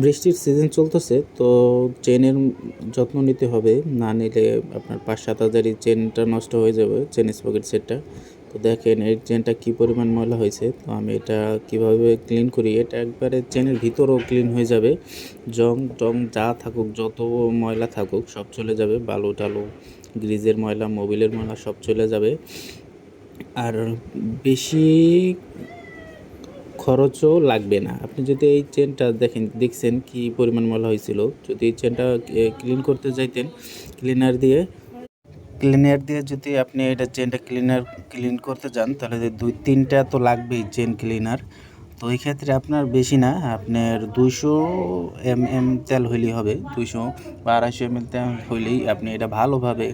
বৃষ্টির সিজন চলতেছে, তো চেনের যত্ন নিতে হবে, না নিলে আপনার ৫-৭ হাজারই চেনটা নষ্ট হয়ে যাবে, চেন স্পকেট সেটটা। তো দেখেন এই চেনটা কী পরিমাণ ময়লা হয়েছে। তো আমি এটা কিভাবে ক্লিন করি, এটা একবারে চেনের ভিতরেও ক্লিন হয়ে যাবে। জং টং যা থাকুক, যত ময়লা থাকুক সব চলে যাবে, বালু টালু, গ্রিজের ময়লা, মোবিলের ময়লা সব চলে যাবে। আর বেশি খরচও লাগবে না। আপনি যদি এই চেনটা দেখছেন কি পরিমাণ ময়লা হয়েছিল, যদি এই চেনটা ক্লিন করতে যাইতেন ক্লিনার দিয়ে যদি আপনি এটা চেনটা ক্লিন করতে যান, তাহলে যে 2-3টা তো লাগবেই চেন ক্লিনার। তো এই ক্ষেত্রে আপনার বেশি না, আপনার 200 তেল হইলেই হবে। 200 বা 250 তেল হইলেই আপনি এটা ভালোভাবে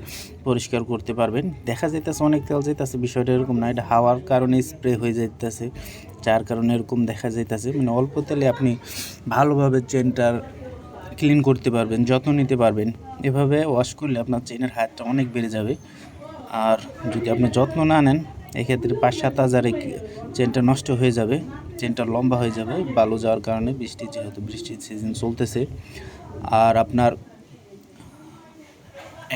পরিষ্কার করতে পারবেন। দেখা যাইতেছে অনেক তেল যাইতেছে, বিষয়টা এরকম না, এটা হাওয়ার কারণে স্প্রে হয়ে যাইতেছে, যার কারণে এরকম দেখা যাইতেছে। মানে অল্প তেলে আপনি ভালোভাবে চেনটার ক্লিন করতে পারবেন, যত্ন নিতে পারবেন। এভাবে ওয়াশ করলে আপনার চেনের হায়াতটা অনেক বেড়ে যাবে। আর যদি আপনি যত্ন না নেন, এক্ষেত্রে ৫-৭ হাজারে চেনটা নষ্ট হয়ে যাবে, চেনটা লম্বা হয়ে যাবে বালু যাওয়ার কারণে, যেহেতু বৃষ্টির সিজন চলতেছে। আর আপনার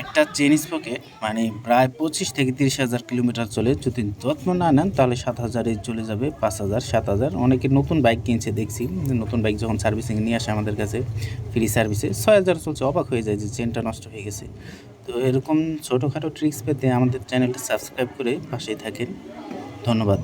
একটা চেন স্পকেট মানে প্রায় 25 থেকে 30 হাজার কিলোমিটার চলে। যদি যত্ন না নেন তাহলে 7 হাজারে চলে যাবে, 5 হাজার 7 হাজার। অনেকে নতুন বাইক কিনছে দেখছি, নতুন বাইক যখন সার্ভিসিং নিয়ে আসে আমাদের কাছে ফ্রি সার্ভিসে 6 হাজার চলছে, অবাক হয়ে যায় যে চেনটা নষ্ট হয়ে গেছে। তো এরকম ছোটোখাটো ট্রিক্স পেতে আমাদের চ্যানেলটি সাবস্ক্রাইব করে পাশেই থাকেন। ধন্যবাদ।